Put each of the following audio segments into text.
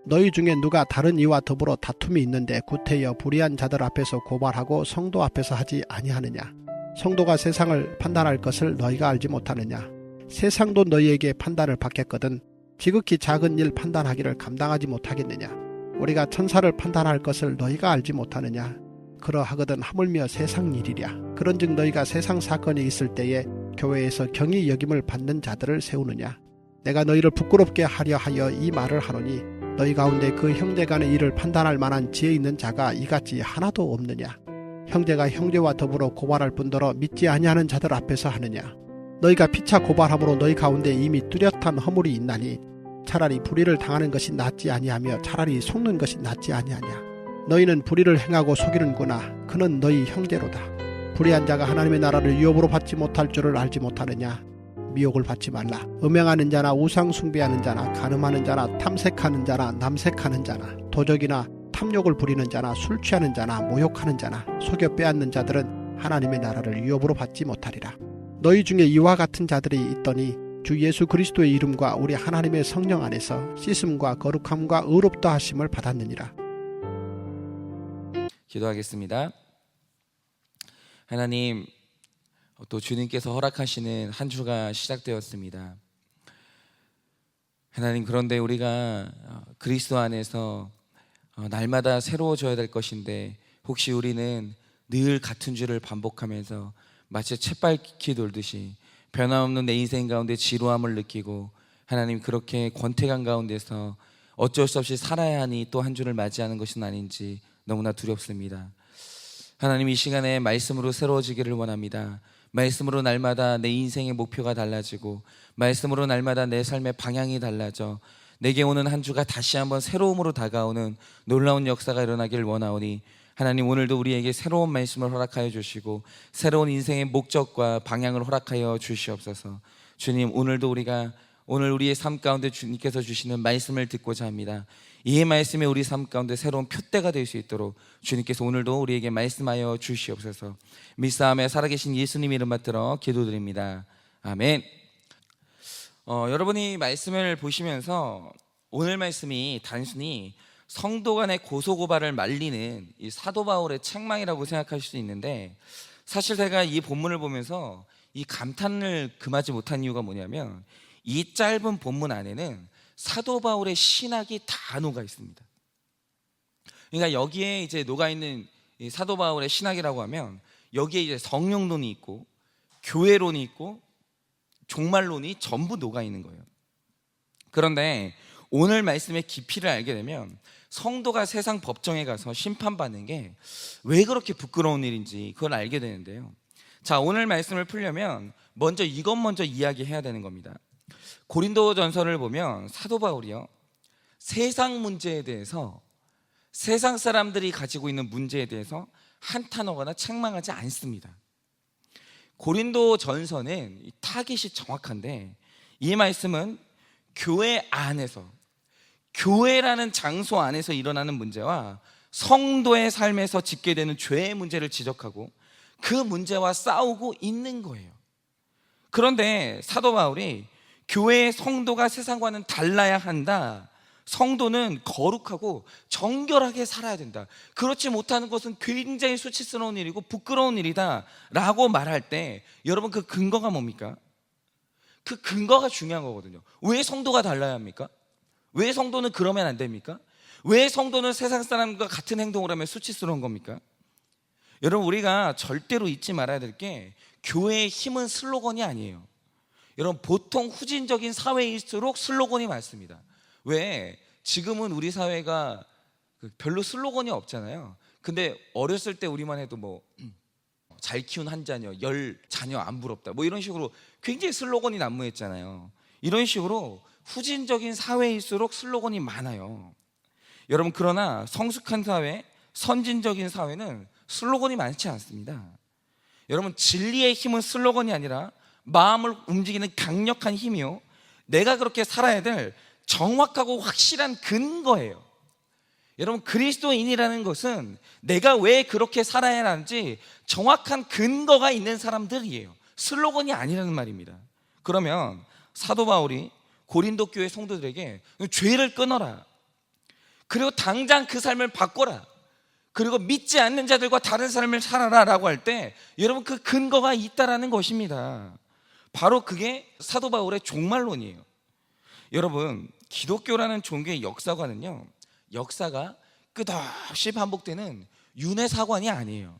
너희 중에 누가 다른 이와 더불어 다툼이 있는데 구태여 불의한 자들 앞에서 고발하고 성도 앞에서 하지 아니하느냐. 성도가 세상을 판단할 것을 너희가 알지 못하느냐. 세상도 너희에게 판단을 받겠거든 지극히 작은 일 판단하기를 감당하지 못하겠느냐. 우리가 천사를 판단할 것을 너희가 알지 못하느냐. 그러하거든 하물며 세상 일이랴. 그런즉 너희가 세상 사건이 있을 때에 교회에서 경히 여김을 받는 자들을 세우느냐. 내가 너희를 부끄럽게 하려 하여 이 말을 하노니 너희 가운데 그 형제 간의 일을 판단할 만한 지혜 있는 자가 이같이 하나도 없느냐. 형제가 형제와 더불어 고발할 뿐더러 믿지 아니하는 자들 앞에서 하느냐. 너희가 피차 고발함으로 너희 가운데 이미 뚜렷한 허물이 있나니 차라리 불의를 당하는 것이 낫지 아니하며 차라리 속는 것이 낫지 아니하냐. 너희는 불의를 행하고 속이는구나. 그는 너희 형제로다. 불의한 자가 하나님의 나라를 유업으로 받지 못할 줄을 알지 못하느냐. 미혹을 받지 말라. 음행하는 자나 우상 숭배하는 자나 간음하는 자나 탐색하는 자나 남색하는 자나 도적이나 탐욕을 부리는 자나 술 취하는 자나 모욕하는 자나 속여 빼앗는 자들은 하나님의 나라를 유업으로 받지 못하리라. 너희 중에 이와 같은 자들이 있더니 주 예수 그리스도의 이름과 우리 하나님의 성령 안에서 씻음과 거룩함과 의롭다 하심을 받았느니라. 기도하겠습니다. 하나님, 또 주님께서 허락하시는 한 주가 시작되었습니다. 하나님, 그런데 우리가 그리스도 안에서 날마다 새로워져야 될 것인데 혹시 우리는 늘 같은 죄를 반복하면서 마치 쳇바퀴 돌듯이 변함없는 내 인생 가운데 지루함을 느끼고 하나님 그렇게 권태감 가운데서 어쩔 수 없이 살아야 하니 또 한 주를 맞이하는 것은 아닌지 너무나 두렵습니다. 하나님, 이 시간에 말씀으로 새로워지기를 원합니다. 말씀으로 날마다 내 인생의 목표가 달라지고 말씀으로 날마다 내 삶의 방향이 달라져 내게 오는 한 주가 다시 한번 새로움으로 다가오는 놀라운 역사가 일어나길 원하오니 하나님, 오늘도 우리에게 새로운 말씀을 허락하여 주시고 새로운 인생의 목적과 방향을 허락하여 주시옵소서. 주님, 오늘 우리의 삶 가운데 주님께서 주시는 말씀을 듣고자 합니다. 이 말씀이 우리 삶 가운데 새로운 표대가 될 수 있도록 주님께서 오늘도 우리에게 말씀하여 주시옵소서. 믿사오며 살아계신 예수님 이름 받들어 기도드립니다. 아멘. 여러분이 말씀을 보시면서 오늘 말씀이 단순히 성도 간의 고소고발을 말리는 이 사도 바울의 책망이라고 생각하실 수 있는데, 사실 제가 이 본문을 보면서 이 감탄을 금하지 못한 이유가 뭐냐면 이 짧은 본문 안에는 사도 바울의 신학이 다 녹아 있습니다. 그러니까 여기에 이제 녹아 있는 이 사도 바울의 신학이라고 하면 여기에 이제 성령론이 있고 교회론이 있고 종말론이 전부 녹아 있는 거예요. 그런데 오늘 말씀의 깊이를 알게 되면 성도가 세상 법정에 가서 심판받는 게 왜 그렇게 부끄러운 일인지 그걸 알게 되는데요. 자, 오늘 말씀을 풀려면 먼저 이야기해야 되는 겁니다. 고린도전서를 보면 사도 바울이요, 세상 문제에 대해서, 세상 사람들이 가지고 있는 문제에 대해서 한탄하거나 책망하지 않습니다. 고린도전서는 타깃이 정확한데 이 말씀은 교회 안에서, 교회라는 장소 안에서 일어나는 문제와 성도의 삶에서 짓게 되는 죄의 문제를 지적하고 그 문제와 싸우고 있는 거예요. 그런데 사도 바울이 교회의 성도가 세상과는 달라야 한다, 성도는 거룩하고 정결하게 살아야 된다, 그렇지 못하는 것은 굉장히 수치스러운 일이고 부끄러운 일이다 라고 말할 때 여러분, 그 근거가 뭡니까? 그 근거가 중요한 거거든요. 왜 성도가 달라야 합니까? 왜 성도는 그러면 안 됩니까? 왜 성도는 세상 사람과 같은 행동을 하면 수치스러운 겁니까? 여러분, 우리가 절대로 잊지 말아야 될 게 교회의 힘은 슬로건이 아니에요. 여러분, 보통 후진적인 사회일수록 슬로건이 많습니다. 왜? 지금은 우리 사회가 별로 슬로건이 없잖아요. 근데 어렸을 때 우리만 해도 잘 키운 한 자녀, 10 자녀 안 부럽다, 이런 식으로 굉장히 슬로건이 난무했잖아요. 이런 식으로 후진적인 사회일수록 슬로건이 많아요. 여러분, 그러나 성숙한 사회, 선진적인 사회는 슬로건이 많지 않습니다. 여러분, 진리의 힘은 슬로건이 아니라 마음을 움직이는 강력한 힘이요, 내가 그렇게 살아야 될 정확하고 확실한 근거예요. 여러분, 그리스도인이라는 것은 내가 왜 그렇게 살아야 하는지 정확한 근거가 있는 사람들이에요. 슬로건이 아니라는 말입니다. 그러면 사도 바울이 고린도 교회 성도들에게 죄를 끊어라, 그리고 당장 그 삶을 바꿔라. 그리고 믿지 않는 자들과 다른 삶을 살아라 라고 할 때 여러분 그 근거가 있다라는 것입니다. 바로 그게 사도 바울의 종말론이에요. 여러분 기독교라는 종교의 역사관은요, 역사가 끝없이 반복되는 윤회 사관이 아니에요.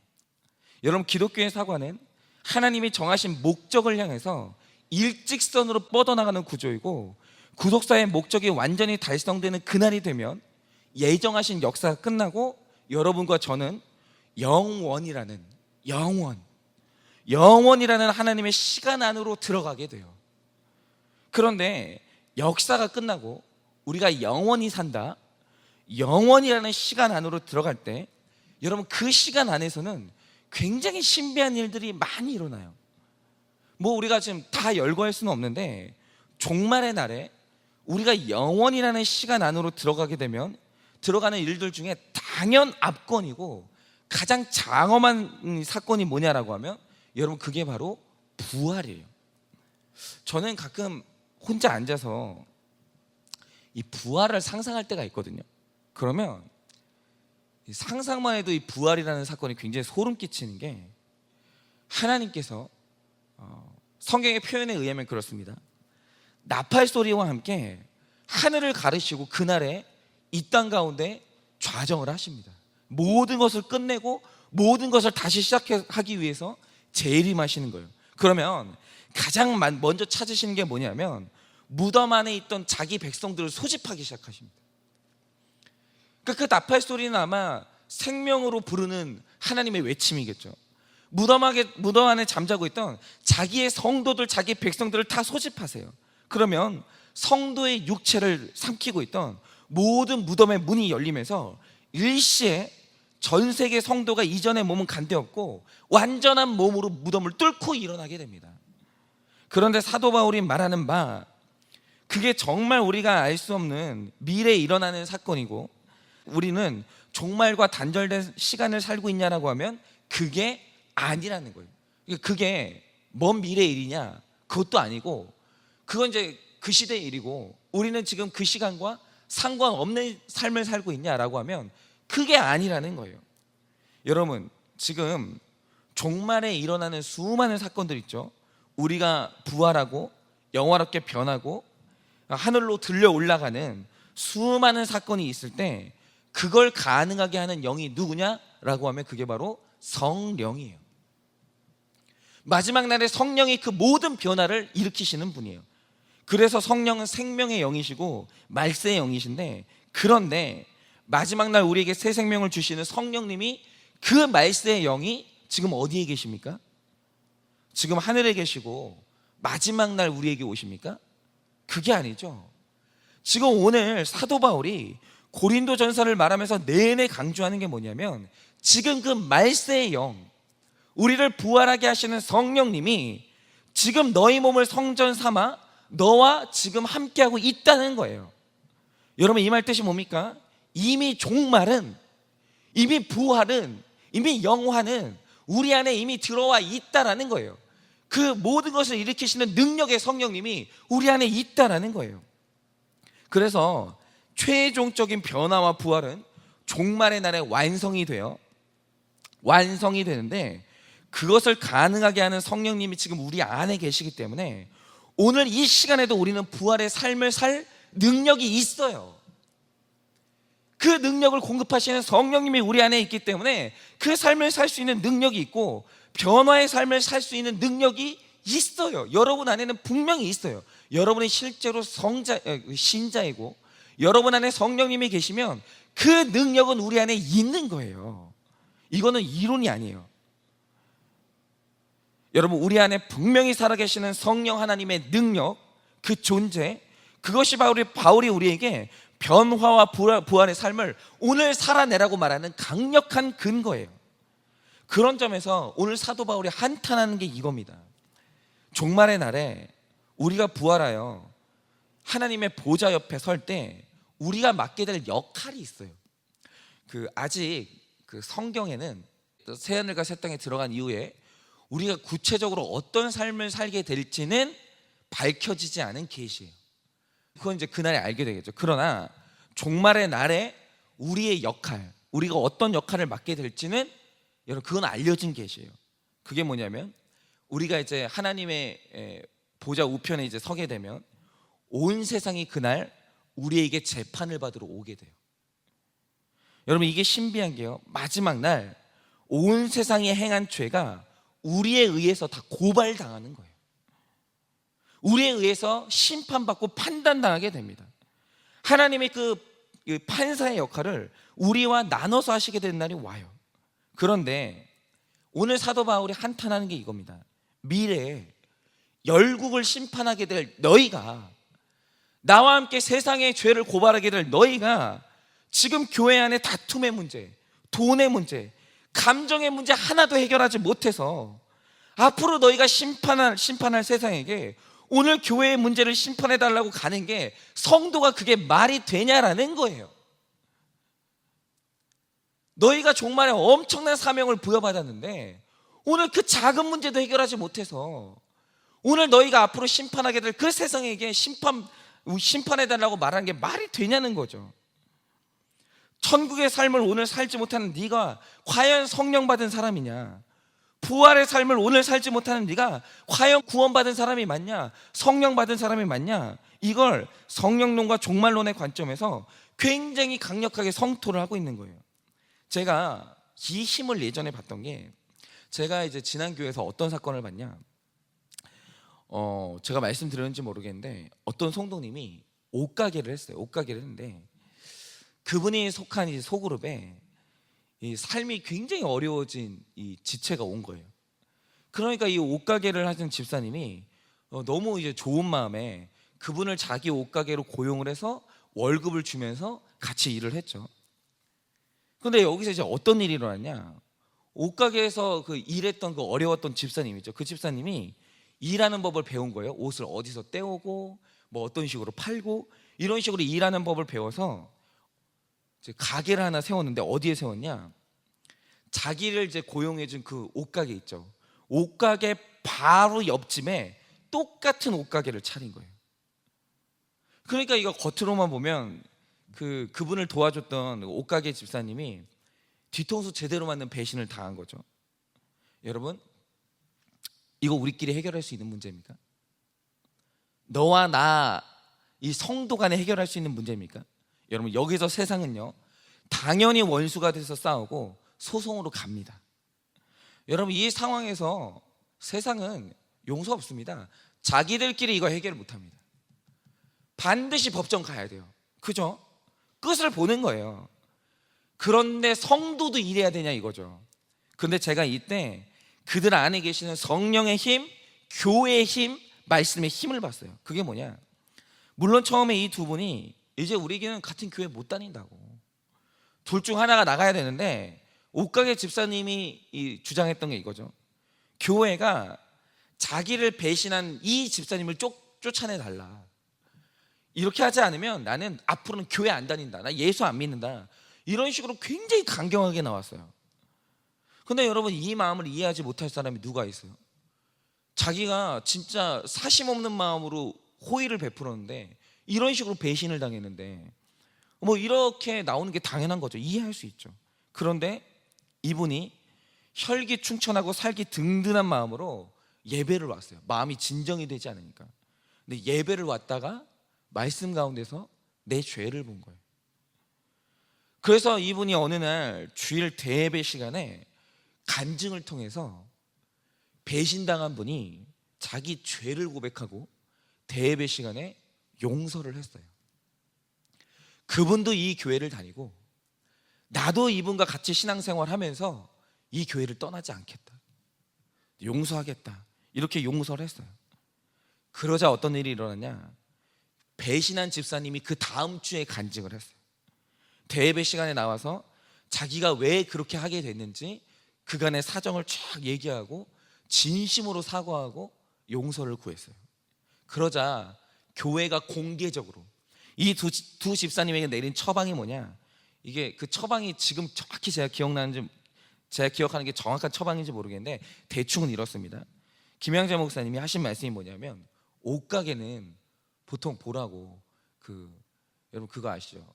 여러분 기독교의 사관은 하나님이 정하신 목적을 향해서 일직선으로 뻗어나가는 구조이고, 구속사의 목적이 완전히 달성되는 그날이 되면 예정하신 역사가 끝나고 여러분과 저는 영원이라는 하나님의 시간 안으로 들어가게 돼요. 그런데 역사가 끝나고 우리가 영원히 산다, 영원이라는 시간 안으로 들어갈 때 여러분 그 시간 안에서는 굉장히 신비한 일들이 많이 일어나요. 뭐 우리가 지금 다 열거할 수는 없는데, 종말의 날에 우리가 영원이라는 시간 안으로 들어가게 되면 들어가는 일들 중에 당연 압권이고 가장 장엄한 사건이 뭐냐라고 하면 여러분 그게 바로 부활이에요. 저는 가끔 혼자 앉아서 이 부활을 상상할 때가 있거든요. 그러면 상상만 해도 이 부활이라는 사건이 굉장히 소름 끼치는 게, 하나님께서 성경의 표현에 의하면 그렇습니다. 나팔 소리와 함께 하늘을 가르시고 그날에 이 땅 가운데 좌정을 하십니다. 모든 것을 끝내고 모든 것을 다시 시작하기 위해서 재림하시는 거예요. 그러면 가장 먼저 찾으시는 게 뭐냐면 무덤 안에 있던 자기 백성들을 소집하기 시작하십니다. 그 나팔 소리는 아마 생명으로 부르는 하나님의 외침이겠죠. 무덤 안에 잠자고 있던 자기의 성도들, 자기 백성들을 다 소집하세요. 그러면 성도의 육체를 삼키고 있던 모든 무덤의 문이 열리면서 일시에 전 세계 성도가 이전의 몸은 간데없고 완전한 몸으로 무덤을 뚫고 일어나게 됩니다. 그런데 사도 바울이 말하는 바, 그게 정말 우리가 알 수 없는 미래에 일어나는 사건이고, 우리는 종말과 단절된 시간을 살고 있냐라고 하면 그게 아니라는 거예요. 그게 먼 미래의 일이냐? 그것도 아니고, 그건 이제 그 시대의 일이고, 우리는 지금 그 시간과 상관없는 삶을 살고 있냐라고 하면 그게 아니라는 거예요. 여러분 지금 종말에 일어나는 수많은 사건들 있죠. 우리가 부활하고 영화롭게 변하고 하늘로 들려 올라가는 수많은 사건이 있을 때 그걸 가능하게 하는 영이 누구냐라고 하면 그게 바로 성령이에요. 마지막 날에 성령이 그 모든 변화를 일으키시는 분이에요. 그래서 성령은 생명의 영이시고 말세의 영이신데, 그런데 마지막 날 우리에게 새 생명을 주시는 성령님이, 그 말세의 영이 지금 어디에 계십니까? 지금 하늘에 계시고 마지막 날 우리에게 오십니까? 그게 아니죠. 지금 오늘 사도 바울이 고린도 전서를 말하면서 내내 강조하는 게 뭐냐면, 지금 그 말세의 영, 우리를 부활하게 하시는 성령님이 지금 너희 몸을 성전 삼아 너와 지금 함께하고 있다는 거예요. 여러분 이 말 뜻이 뭡니까? 이미 종말은, 이미 부활은, 이미 영화는 우리 안에 이미 들어와 있다라는 거예요. 그 모든 것을 일으키시는 능력의 성령님이 우리 안에 있다라는 거예요. 그래서 최종적인 변화와 부활은 종말의 날에 완성이 되는데, 그것을 가능하게 하는 성령님이 지금 우리 안에 계시기 때문에 오늘 이 시간에도 우리는 부활의 삶을 살 능력이 있어요. 그 능력을 공급하시는 성령님이 우리 안에 있기 때문에 그 삶을 살 수 있는 능력이 있고, 변화의 삶을 살 수 있는 능력이 있어요. 여러분 안에는 분명히 있어요. 여러분이 실제로 신자이고 여러분 안에 성령님이 계시면 그 능력은 우리 안에 있는 거예요. 이거는 이론이 아니에요. 여러분 우리 안에 분명히 살아계시는 성령 하나님의 능력, 그 존재, 그것이 바울이 우리에게 변화와 부활의 삶을 오늘 살아내라고 말하는 강력한 근거예요. 그런 점에서 오늘 사도 바울이 한탄하는 게 이겁니다. 종말의 날에 우리가 부활하여 하나님의 보좌 옆에 설 때 우리가 맡게 될 역할이 있어요. 아직 성경에는 새하늘과 새 땅에 들어간 이후에 우리가 구체적으로 어떤 삶을 살게 될지는 밝혀지지 않은 계시예요. 그건 이제 그날에 알게 되겠죠. 그러나 종말의 날에 우리의 역할, 우리가 어떤 역할을 맡게 될지는 여러분 그건 알려진 계시예요. 그게 뭐냐면 우리가 이제 하나님의 보좌 우편에 이제 서게 되면 온 세상이 그날 우리에게 재판을 받으러 오게 돼요. 여러분 이게 신비한 게요, 마지막 날 온 세상이 행한 죄가 우리에 의해서 다 고발당하는 거예요. 우리에 의해서 심판받고 판단당하게 됩니다. 하나님의 그 판사의 역할을 우리와 나눠서 하시게 되는 날이 와요. 그런데 오늘 사도 바울이 한탄하는 게 이겁니다. 미래에 열국을 심판하게 될 너희가, 나와 함께 세상의 죄를 고발하게 될 너희가 지금 교회 안에 다툼의 문제, 돈의 문제, 감정의 문제 하나도 해결하지 못해서 앞으로 너희가 심판할 세상에게 오늘 교회의 문제를 심판해달라고 가는 게 성도가 그게 말이 되냐라는 거예요. 너희가 정말 엄청난 사명을 부여받았는데 오늘 그 작은 문제도 해결하지 못해서 오늘 너희가 앞으로 심판하게 될 그 세상에게 심판해달라고 말하는 게 말이 되냐는 거죠. 천국의 삶을 오늘 살지 못하는 네가 과연 성령 받은 사람이냐? 부활의 삶을 오늘 살지 못하는 네가 과연 구원받은 사람이 맞냐? 성령 받은 사람이 맞냐? 이걸 성령론과 종말론의 관점에서 굉장히 강력하게 성토를 하고 있는 거예요. 제가 이 힘을 예전에 봤던 게, 제가 이제 지난 교회에서 어떤 사건을 봤냐, 제가 말씀드렸는지 모르겠는데 어떤 성도님이 옷가게를 했어요. 옷가게를 했는데 그분이 속한 이 소그룹에 이 삶이 굉장히 어려워진 이 지체가 온 거예요. 그러니까 이 옷가게를 하신 집사님이 너무 이제 좋은 마음에 그분을 자기 옷가게로 고용을 해서 월급을 주면서 같이 일을 했죠. 근데 여기서 이제 어떤 일이 일어났냐, 옷가게에서 그 일했던 그 어려웠던 집사님이죠. 그 집사님이 일하는 법을 배운 거예요. 옷을 어디서 떼오고 뭐 어떤 식으로 팔고 이런 식으로 일하는 법을 배워서 이제 가게를 하나 세웠는데, 어디에 세웠냐, 자기를 이제 고용해준 그 옷가게 있죠, 옷가게 바로 옆집에 똑같은 옷가게를 차린 거예요. 그러니까 이거 겉으로만 보면 그분을 도와줬던 옷가게 집사님이 뒤통수 제대로 맞는 배신을 당한 거죠. 여러분, 이거 우리끼리 해결할 수 있는 문제입니까? 너와 나, 이 성도 간에 해결할 수 있는 문제입니까? 여러분, 여기서 세상은요 당연히 원수가 돼서 싸우고 소송으로 갑니다. 여러분, 이 상황에서 세상은 용서 없습니다. 자기들끼리 이거 해결 못합니다. 반드시 법정 가야 돼요. 그죠? 끝을 보는 거예요. 그런데 성도도 이래야 되냐 이거죠. 그런데 제가 이때 그들 안에 계시는 성령의 힘, 교회의 힘, 말씀의 힘을 봤어요. 그게 뭐냐, 물론 처음에 이 두 분이 이제 우리에게는 같은 교회 못 다닌다고, 둘 중 하나가 나가야 되는데, 옷가게 집사님이 주장했던 게 이거죠. 교회가 자기를 배신한 이 집사님을 쫓아내달라. 이렇게 하지 않으면 나는 앞으로는 교회 안 다닌다, 나 예수 안 믿는다, 이런 식으로 굉장히 강경하게 나왔어요. 근데 여러분, 이 마음을 이해하지 못할 사람이 누가 있어요? 자기가 진짜 사심 없는 마음으로 호의를 베풀었는데 이런 식으로 배신을 당했는데 뭐 이렇게 나오는 게 당연한 거죠. 이해할 수 있죠. 그런데 이분이 혈기 충천하고 살기 든든한 마음으로 예배를 왔어요. 마음이 진정이 되지 않으니까. 근데 예배를 왔다가 말씀 가운데서 내 죄를 본 거예요. 그래서 이분이 어느 날 주일 대예배 시간에 간증을 통해서 배신당한 분이 자기 죄를 고백하고 대예배 시간에 용서를 했어요. 그분도 이 교회를 다니고 나도 이분과 같이 신앙생활 하면서 이 교회를 떠나지 않겠다, 용서하겠다, 이렇게 용서를 했어요. 그러자 어떤 일이 일어났냐, 배신한 집사님이 그 다음 주에 간증을 했어요. 대예배 시간에 나와서 자기가 왜 그렇게 하게 됐는지 그간의 사정을 쫙 얘기하고 진심으로 사과하고 용서를 구했어요. 그러자 교회가 공개적으로 이 두 집사님에게 내린 처방이 뭐냐, 이게 그 처방이 지금 정확히 제가 기억하는 게 정확한 처방인지 모르겠는데 대충은 이렇습니다. 김양재 목사님이 하신 말씀이 뭐냐면, 옷가게는 보통 보라고 여러분 그거 아시죠?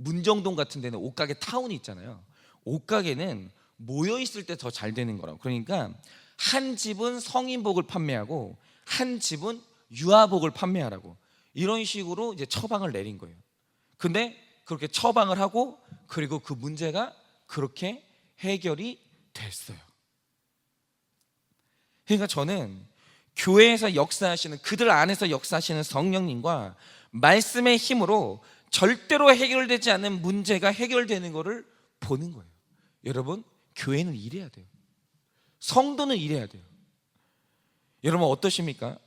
문정동 같은 데는 옷가게 타운이 있잖아요. 옷가게는 모여 있을 때 더 잘 되는 거라고. 그러니까 한 집은 성인복을 판매하고 한 집은 유아복을 판매하라고, 이런 식으로 이제 처방을 내린 거예요. 근데 그렇게 처방을 하고, 그리고 그 문제가 그렇게 해결이 됐어요. 그러니까 저는 교회에서 역사하시는, 그들 안에서 역사하시는 성령님과 말씀의 힘으로 절대로 해결되지 않는 문제가 해결되는 것을 보는 거예요. 여러분, 교회는 이래야 돼요. 성도는 이래야 돼요. 여러분 어떠십니까?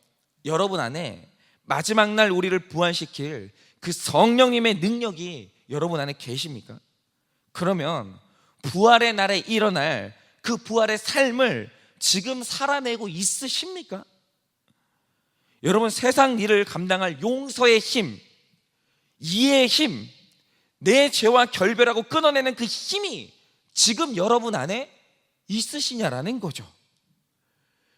여러분 안에 마지막 날 우리를 부활시킬 그 성령님의 능력이 여러분 안에 계십니까? 그러면 부활의 날에 일어날 그 부활의 삶을 지금 살아내고 있으십니까? 여러분, 세상 일을 감당할 용서의 힘, 이해의 힘, 내 죄와 결별하고 끊어내는 그 힘이 지금 여러분 안에 있으시냐라는 거죠.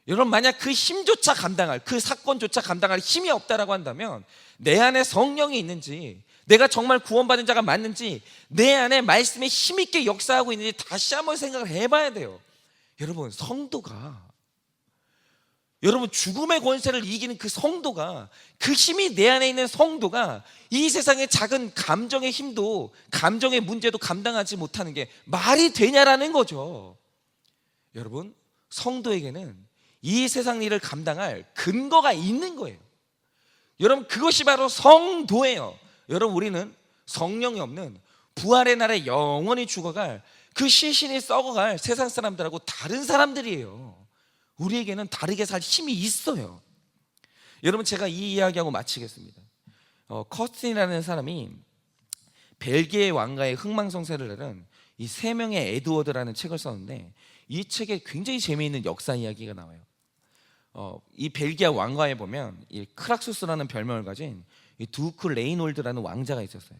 여러분, 만약 그 힘조차 감당할, 그 사건조차 감당할 힘이 없다라고 한다면 내 안에 성령이 있는지, 내가 정말 구원받은 자가 맞는지, 내 안에 말씀이 힘있게 역사하고 있는지 다시 한번 생각을 해봐야 돼요. 여러분, 성도가, 여러분 죽음의 권세를 이기는 그 성도가, 그 힘이 내 안에 있는 성도가 이 세상의 작은 감정의 힘도, 감정의 문제도 감당하지 못하는 게 말이 되냐라는 거죠. 여러분, 성도에게는 이 세상 일을 감당할 근거가 있는 거예요. 여러분, 그것이 바로 성도예요. 여러분, 우리는 성령이 없는 부활의 날에 영원히 죽어갈, 그 시신이 썩어갈 세상 사람들하고 다른 사람들이에요. 우리에게는 다르게 살 힘이 있어요. 여러분, 제가 이 이야기하고 마치겠습니다. 커스틴이라는 사람이 벨기에 왕가의 흥망성쇠를 내는 이 세 명의 에드워드라는 책을 썼는데, 이 책에 굉장히 재미있는 역사 이야기가 나와요. 이 벨기에 왕가에 보면 이 크락소스라는 별명을 가진 이 두크 레이놀드라는 왕자가 있었어요.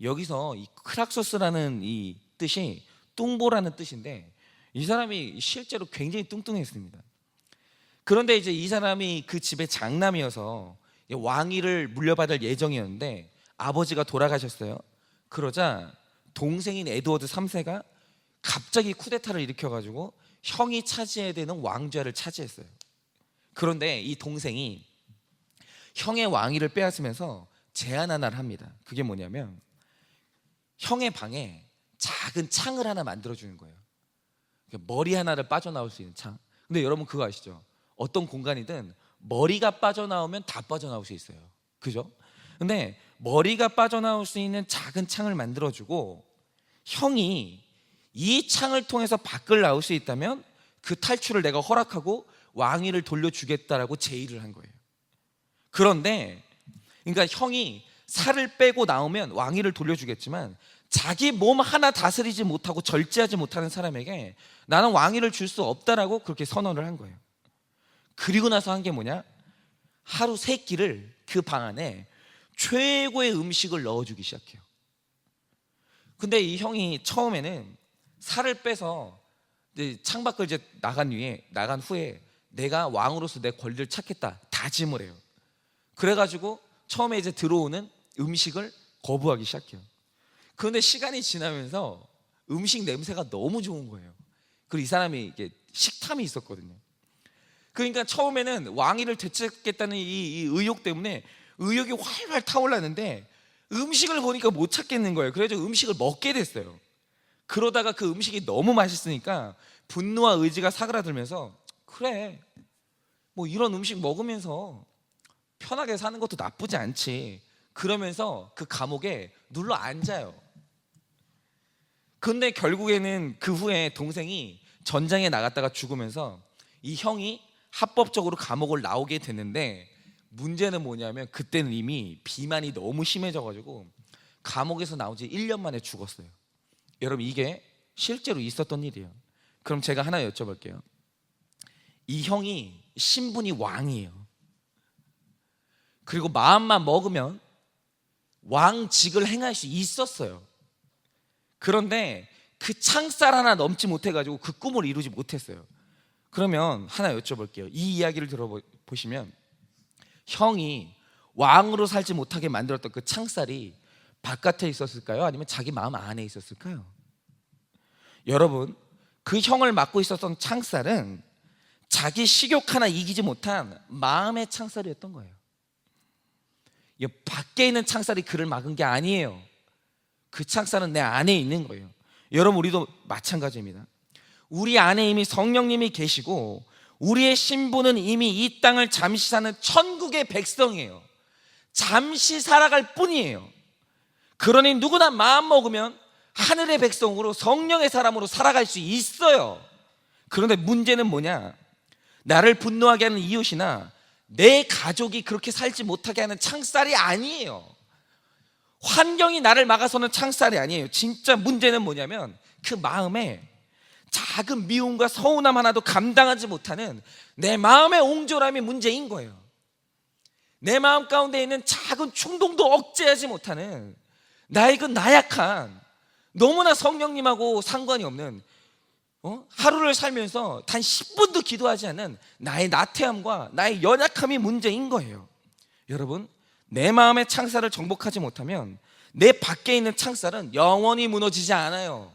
여기서 이 크락소스라는 이 뜻이 뚱보라는 뜻인데, 이 사람이 실제로 굉장히 뚱뚱했습니다. 그런데 이제 이 사람이 그 집의 장남이어서 왕위를 물려받을 예정이었는데 아버지가 돌아가셨어요. 그러자 동생인 에드워드 3세가 갑자기 쿠데타를 일으켜가지고 형이 차지해야 되는 왕좌를 차지했어요. 그런데 이 동생이 형의 왕위를 빼앗으면서 제안 하나를 합니다. 그게 뭐냐면, 형의 방에 작은 창을 하나 만들어주는 거예요. 머리 하나를 빠져나올 수 있는 창. 근데 여러분 그거 아시죠? 어떤 공간이든 머리가 빠져나오면 다 빠져나올 수 있어요. 그죠? 근데 머리가 빠져나올 수 있는 작은 창을 만들어주고, 형이 이 창을 통해서 밖을 나올 수 있다면 그 탈출을 내가 허락하고 왕위를 돌려주겠다라고 제의를 한 거예요. 그런데 그러니까 형이 살을 빼고 나오면 왕위를 돌려주겠지만, 자기 몸 하나 다스리지 못하고 절제하지 못하는 사람에게 나는 왕위를 줄 수 없다라고 그렇게 선언을 한 거예요. 그리고 나서 한 게 뭐냐? 하루 3끼를 그 방 안에 최고의 음식을 넣어주기 시작해요. 근데 이 형이 처음에는 살을 빼서 창밖을 이제 나간 후에 내가 왕으로서 내 권리를 찾겠다 다짐을 해요. 그래가지고 처음에 이제 들어오는 음식을 거부하기 시작해요. 그런데 시간이 지나면서 음식 냄새가 너무 좋은 거예요. 그리고 이 사람이 이게 식탐이 있었거든요. 그러니까 처음에는 왕위를 되찾겠다는 이 의욕 때문에 의욕이 활활 타올랐는데 음식을 보니까 못 찾겠는 거예요. 그래서 음식을 먹게 됐어요. 그러다가 그 음식이 너무 맛있으니까 분노와 의지가 사그라들면서, 그래, 뭐 이런 음식 먹으면서 편하게 사는 것도 나쁘지 않지, 그러면서 그 감옥에 눌러 앉아요. 근데 결국에는 그 후에 동생이 전장에 나갔다가 죽으면서 이 형이 합법적으로 감옥을 나오게 됐는데, 문제는 뭐냐면 그때는 이미 비만이 너무 심해져가지고 감옥에서 나온 지 1년 만에 죽었어요. 여러분, 이게 실제로 있었던 일이에요. 그럼 제가 하나 여쭤볼게요. 이 형이 신분이 왕이에요. 그리고 마음만 먹으면 왕직을 행할 수 있었어요. 그런데 그 창살 하나 넘지 못해가지고 그 꿈을 이루지 못했어요. 그러면 하나 여쭤볼게요. 이 이야기를 들어보시면 형이 왕으로 살지 못하게 만들었던 그 창살이 바깥에 있었을까요? 아니면 자기 마음 안에 있었을까요? 여러분, 그 형을 맡고 있었던 창살은 자기 식욕 하나 이기지 못한 마음의 창살이었던 거예요. 이 밖에 있는 창살이 그를 막은 게 아니에요. 그 창살은 내 안에 있는 거예요. 여러분, 우리도 마찬가지입니다. 우리 안에 이미 성령님이 계시고 우리의 신부는 이미 이 땅을 잠시 사는 천국의 백성이에요. 잠시 살아갈 뿐이에요. 그러니 누구나 마음 먹으면 하늘의 백성으로 성령의 사람으로 살아갈 수 있어요. 그런데 문제는 뭐냐? 나를 분노하게 하는 이웃이나 내 가족이 그렇게 살지 못하게 하는 창살이 아니에요. 환경이 나를 막아서는 창살이 아니에요. 진짜 문제는 뭐냐면 그 마음에 작은 미움과 서운함 하나도 감당하지 못하는 내 마음의 옹졸함이 문제인 거예요. 내 마음 가운데 있는 작은 충동도 억제하지 못하는 나의 그 나약한, 너무나 성령님하고 상관이 없는 하루를 살면서 단 10분도 기도하지 않는 나의 나태함과 나의 연약함이 문제인 거예요. 여러분, 내 마음의 창살을 정복하지 못하면 내 밖에 있는 창살은 영원히 무너지지 않아요.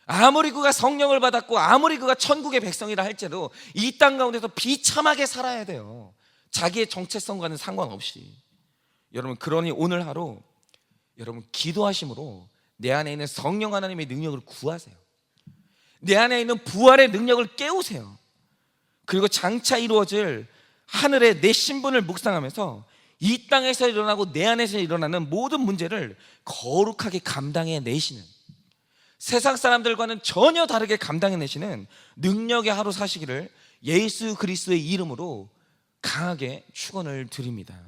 아무리 그가 성령을 받았고 아무리 그가 천국의 백성이라 할지라도 이 땅 가운데서 비참하게 살아야 돼요. 자기의 정체성과는 상관없이. 여러분, 그러니 오늘 하루 여러분 기도하심으로 내 안에 있는 성령 하나님의 능력을 구하세요. 내 안에 있는 부활의 능력을 깨우세요. 그리고 장차 이루어질 하늘의 내 신분을 묵상하면서 이 땅에서 일어나고 내 안에서 일어나는 모든 문제를 거룩하게 감당해내시는, 세상 사람들과는 전혀 다르게 감당해내시는 능력의 하루 사시기를 예수 그리스도의 이름으로 강하게 축원을 드립니다.